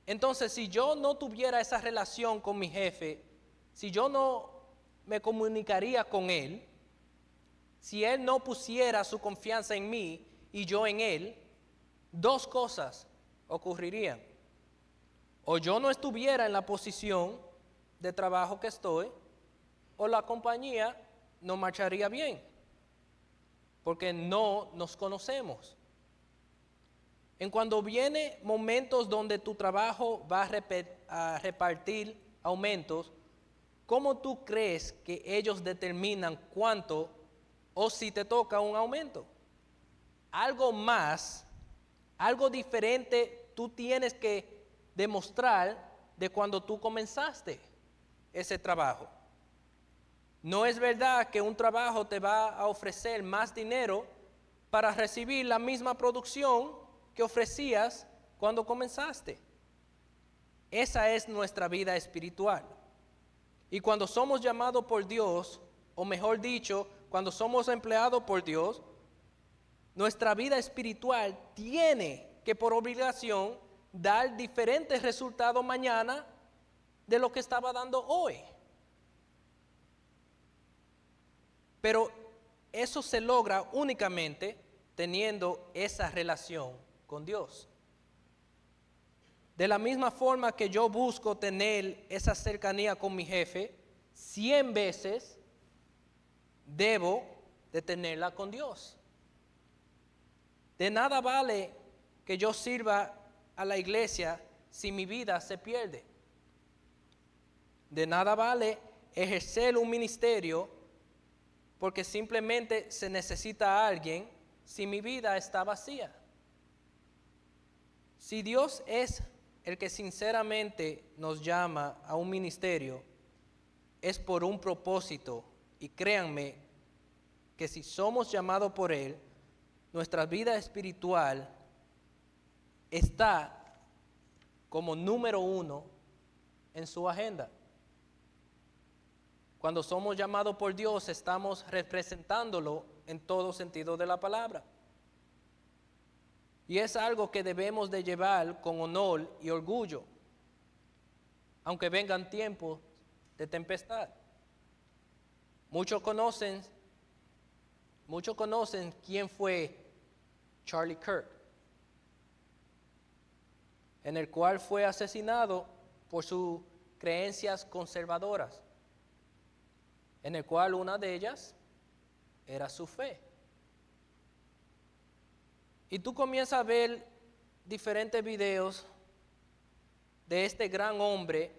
B: Entonces, si yo no tuviera esa relación con mi jefe, si yo no me comunicaría con él, si él no pusiera su confianza en mí y yo en él, dos cosas ocurrirían. O yo no estuviera en la posición de trabajo que estoy, o la compañía no marcharía bien, porque no nos conocemos. En cuando viene momentos donde tu trabajo va a repartir aumentos, ¿cómo tú crees que ellos determinan cuánto o si te toca un aumento? Algo más, algo diferente tú tienes que demostrar de cuando tú comenzaste ese trabajo. No es verdad que un trabajo te va a ofrecer más dinero para recibir la misma producción que ofrecías cuando comenzaste. Esa es nuestra vida espiritual. Y cuando somos llamados por Dios, o mejor dicho, cuando somos empleados por Dios, nuestra vida espiritual tiene que por obligación dar diferentes resultados mañana de lo que estaba dando hoy. Pero eso se logra únicamente teniendo esa relación con Dios. De la misma forma que yo busco tener esa cercanía con mi jefe, 100 veces debo de tenerla con Dios. De nada vale que yo sirva a la iglesia si mi vida se pierde. De nada vale ejercer un ministerio porque simplemente se necesita a alguien si mi vida está vacía. Si Dios es el que sinceramente nos llama a un ministerio, es por un propósito, y créanme que si somos llamados por Él, nuestra vida espiritual está como número 1 en su agenda. Cuando somos llamados por Dios, estamos representándolo en todo sentido de la palabra. Y es algo que debemos de llevar con honor y orgullo, aunque vengan tiempos de tempestad. Muchos conocen quién fue Charlie Kirk, en el cual fue asesinado por sus creencias conservadoras, en el cual una de ellas era su fe. Y tú comienzas a ver diferentes videos de este gran hombre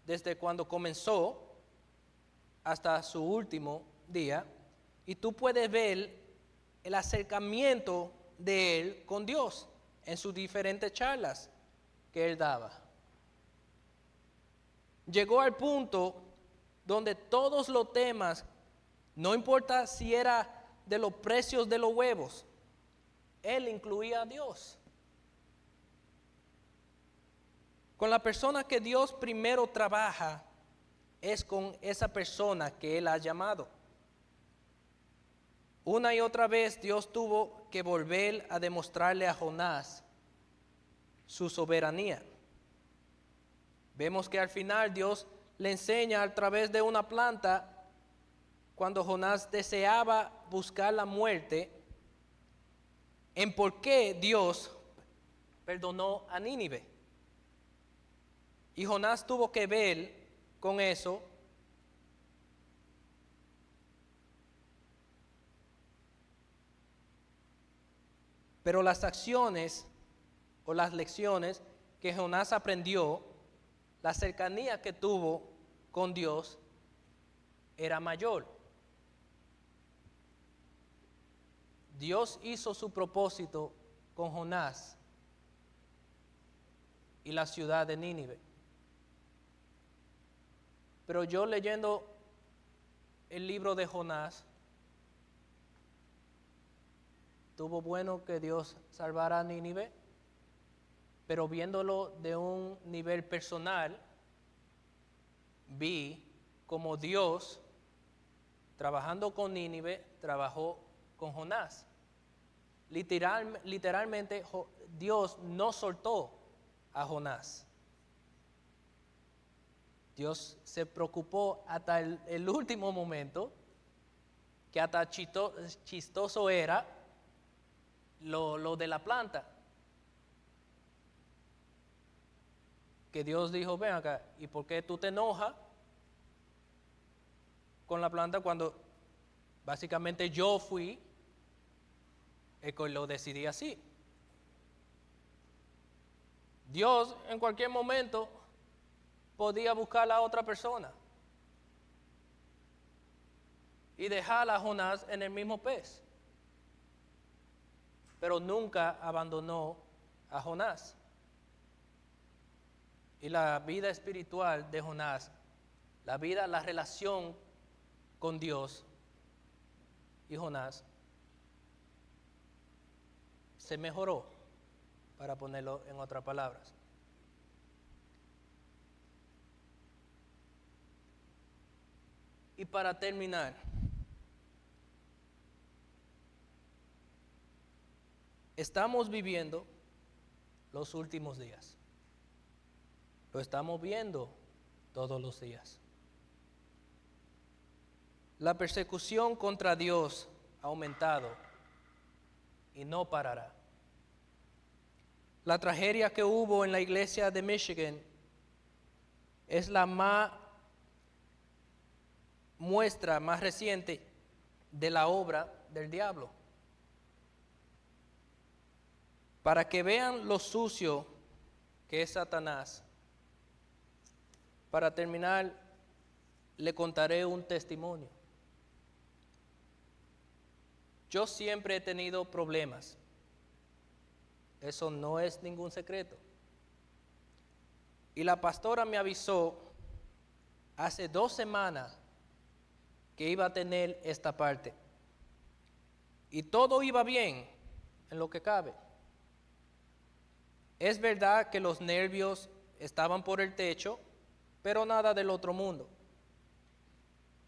B: desde cuando comenzó hasta su último día, y tú puedes ver el acercamiento de él con Dios en sus diferentes charlas que él daba. Llegó al punto donde todos los temas, no importa si era de los precios de los huevos, él incluía a Dios. Con la persona que Dios primero trabaja es con esa persona que Él ha llamado. Una y otra vez Dios tuvo que volver a demostrarle a Jonás su soberanía. Vemos que al final Dios le enseña a través de una planta, cuando Jonás deseaba buscar la muerte, en por qué Dios perdonó a Nínive. Y Jonás tuvo que ver con eso. Pero las acciones o las lecciones que Jonás aprendió, la cercanía que tuvo con Dios era mayor. Dios hizo su propósito con Jonás y la ciudad de Nínive. Pero yo leyendo el libro de Jonás, tuvo bueno que Dios salvara a Nínive, pero viéndolo de un nivel personal, vi como Dios, trabajando con Nínive, trabajó con Jonás. Literalmente, Dios no soltó a Jonás. Dios se preocupó hasta el último momento, que hasta chistoso era lo de la planta. Que Dios dijo, ven acá, ¿y por qué tú te enojas con la planta cuando básicamente yo fui el que lo decidí así? Dios en cualquier momento podía buscar a otra persona y dejar a Jonás en el mismo pez, pero nunca abandonó a Jonás. Y la vida espiritual de Jonás, la relación con Dios y Jonás se mejoró, para ponerlo en otras palabras. Y para terminar, estamos viviendo los últimos días. Lo estamos viendo todos los días. La persecución contra Dios ha aumentado y no parará. La tragedia que hubo en la iglesia de Michigan es la muestra más reciente de la obra del diablo. Para que vean lo sucio que es Satanás, para terminar, le contaré un testimonio. Yo siempre he tenido problemas. Eso no es ningún secreto. Y la pastora me avisó hace 2 semanas que iba a tener esta parte. Y todo iba bien en lo que cabe. Es verdad que los nervios estaban por el techo, pero nada del otro mundo.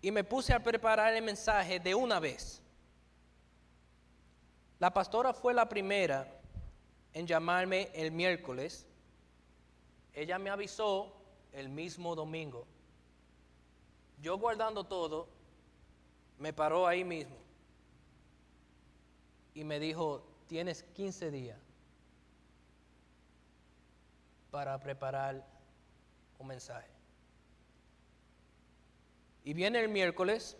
B: Y me puse a preparar el mensaje de una vez. La pastora fue la primera en llamarme el miércoles. Ella me avisó el mismo domingo. Yo guardando todo, me paró ahí mismo y me dijo, tienes 15 días para preparar un mensaje. Y viene el miércoles,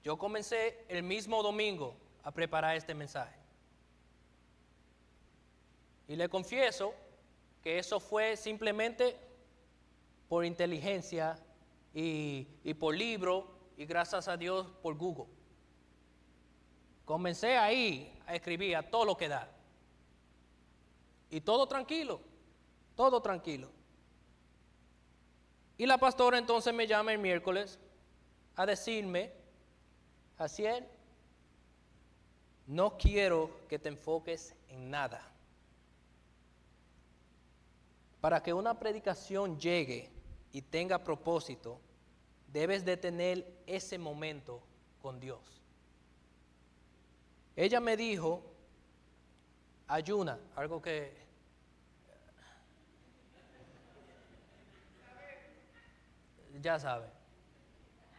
B: yo comencé el mismo domingo a preparar este mensaje. Y le confieso que eso fue simplemente por inteligencia y por libro y gracias a Dios por Google. Comencé ahí a escribir a todo lo que da. Y todo tranquilo, todo tranquilo. Y la pastora entonces me llama el miércoles a decirme, Jaciel, no quiero que te enfoques en nada. Para que una predicación llegue y tenga propósito, debes de tener ese momento con Dios. Ella me dijo, ayuna, algo que ya sabe.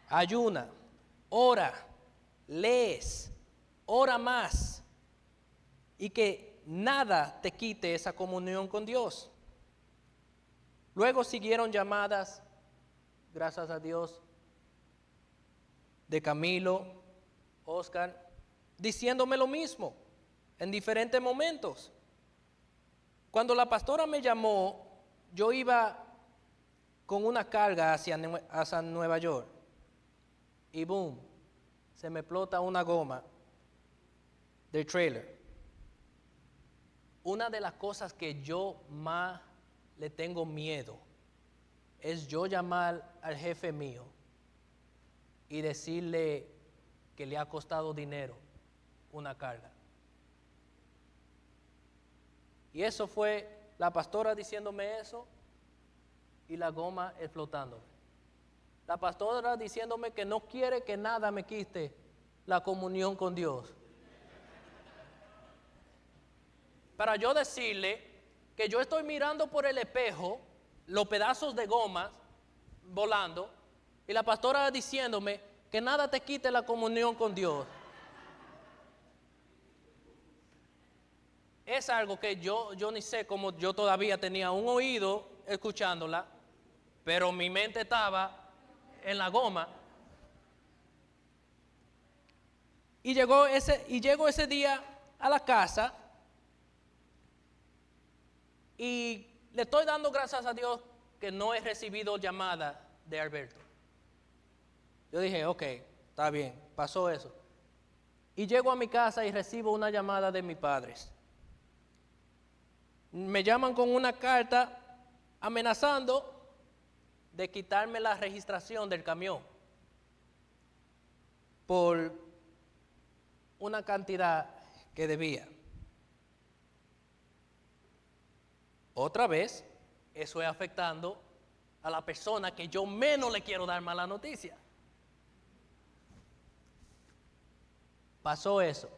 B: Ayuna, ora, lees, ora más y que nada te quite esa comunión con Dios. Luego siguieron llamadas, gracias a Dios, de Camilo, Oscar, diciéndome lo mismo en diferentes momentos. Cuando la pastora me llamó, yo iba con una carga hacia Nueva York y boom, se me explota una goma del trailer. una de las cosas que yo más le tengo miedo es yo llamar al jefe mío y decirle que le ha costado dinero una carga. Y eso fue la pastora diciéndome eso y la goma explotándome. La pastora diciéndome que no quiere que nada me quite la comunión con Dios. Para yo decirle que yo estoy mirando por el espejo los pedazos de goma volando y la pastora diciéndome que nada te quite la comunión con Dios. Es algo que yo ni sé cómo yo todavía tenía un oído escuchándola, pero mi mente estaba en la goma. Y llego ese día a la casa y le estoy dando gracias a Dios que no he recibido llamada de Alberto. Yo dije, ok, está bien, pasó eso. Y llego a mi casa y recibo una llamada de mis padres. Me llaman con una carta amenazando de quitarme la registración del camión por una cantidad que debía. Otra vez, eso es afectando a la persona que yo menos le quiero dar mala noticia. Pasó eso.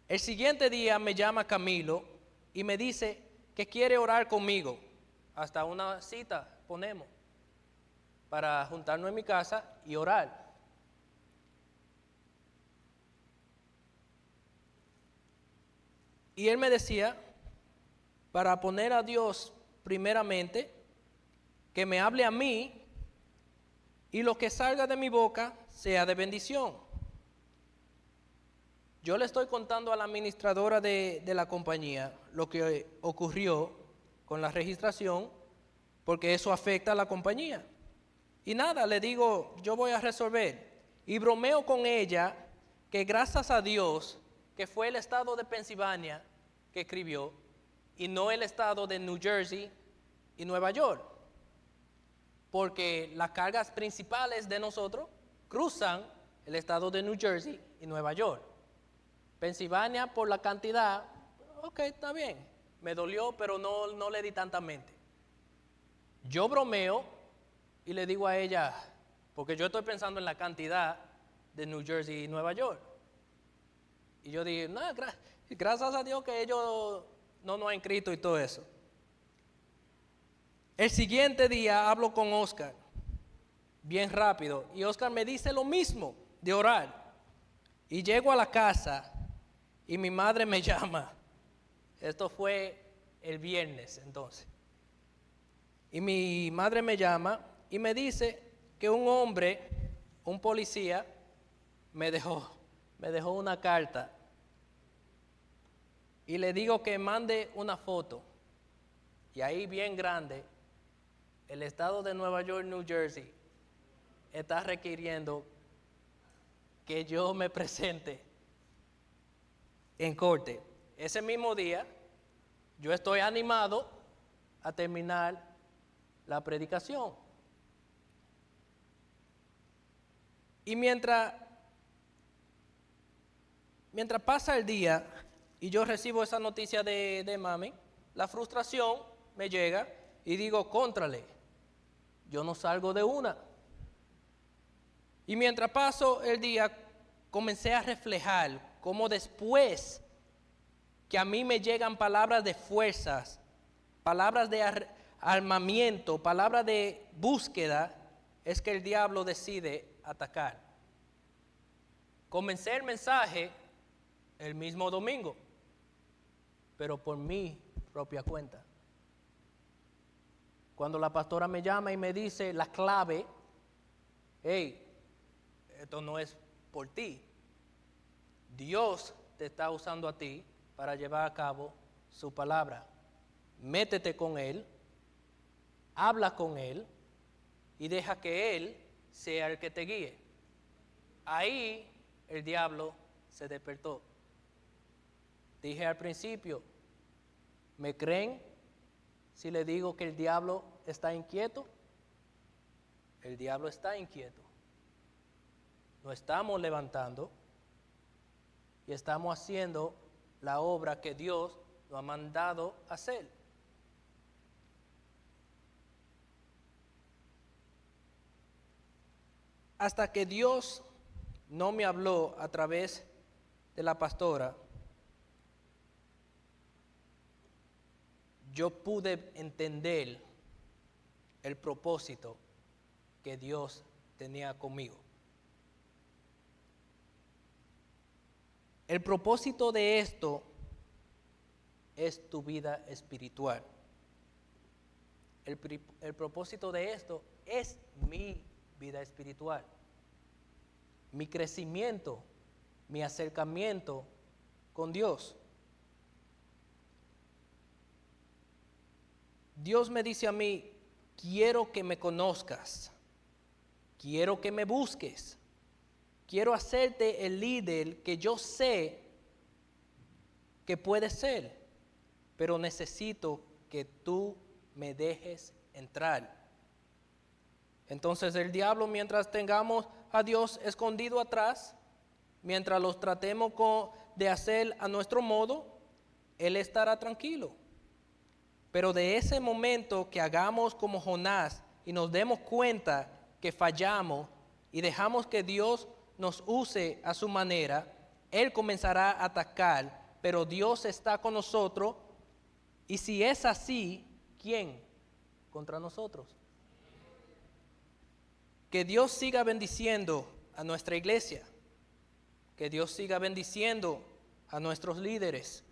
B: El siguiente día me llama Camilo y me dice que quiere orar conmigo. Hasta una cita ponemos para juntarnos en mi casa y orar. Y él me decía, para poner a Dios primeramente, que me hable a mí y lo que salga de mi boca sea de bendición. Yo le estoy contando a la administradora de la compañía lo que ocurrió con la registración, porque eso afecta a la compañía. Y nada, le digo, yo voy a resolver. Y bromeo con ella que gracias a Dios, que fue el estado de Pensilvania que escribió, y no el estado de New Jersey y Nueva York. Porque las cargas principales de nosotros cruzan el estado de New Jersey y Nueva York. Pensilvania por la cantidad, ok, está bien, me dolió, pero no le di tanta mente. Yo bromeo y le digo a ella, porque yo estoy pensando en la cantidad de New Jersey y Nueva York. Y yo dije, no, gracias a Dios que ellos no nos han inscrito y todo eso. El siguiente día hablo con Oscar, bien rápido, y Oscar me dice lo mismo, de orar. Y llego a la casa y mi madre me llama. Esto fue el viernes entonces. Y mi madre me llama y me dice que un hombre, un policía, me dejó una carta. Y le digo que mande una foto. Y ahí bien grande, el estado de Nueva York, New Jersey, está requiriendo que yo me presente en corte. Ese mismo día, yo estoy animado a terminar la predicación. Y mientras pasa el día y yo recibo esa noticia de mami, la frustración me llega y digo, cóntrale, yo no salgo de una. Y mientras paso el día, comencé a reflejar cómo después que a mí me llegan palabras de fuerzas, palabras de armamiento, palabras de búsqueda, es que el diablo decide atacar. Comencé el mensaje el mismo domingo, pero por mi propia cuenta. Cuando la pastora me llama y me dice la clave, hey, esto no es por ti. Dios te está usando a ti para llevar a cabo su palabra. Métete con Él, habla con Él y deja que Él sea el que te guíe. Ahí el diablo se despertó. Dije al principio, ¿me creen si le digo que el diablo está inquieto? El diablo está inquieto. Nos estamos levantando y estamos haciendo la obra que Dios nos ha mandado hacer. Hasta que Dios no me habló a través de la pastora, yo pude entender el propósito que Dios tenía conmigo. El propósito de esto es tu vida espiritual. El propósito de esto es mi vida espiritual. Mi crecimiento, mi acercamiento con Dios. Dios me dice a mí, quiero que me conozcas, quiero que me busques, quiero hacerte el líder que yo sé que puedes ser, pero necesito que tú me dejes entrar. Entonces el diablo, mientras tengamos a Dios escondido atrás, mientras los tratemos de hacer a nuestro modo, Él estará tranquilo. Pero de ese momento que hagamos como Jonás y nos demos cuenta que fallamos y dejamos que Dios nos use a su manera, Él comenzará a atacar, pero Dios está con nosotros. Y si es así, ¿quién contra nosotros? Que Dios siga bendiciendo a nuestra iglesia. Que Dios siga bendiciendo a nuestros líderes.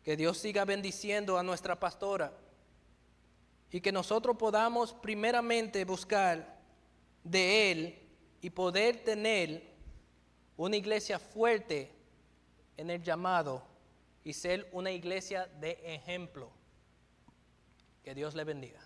B: Que Dios siga bendiciendo a nuestra pastora. Y que nosotros podamos primeramente buscar de Él y poder tener una iglesia fuerte en el llamado y ser una iglesia de ejemplo. Que Dios le bendiga.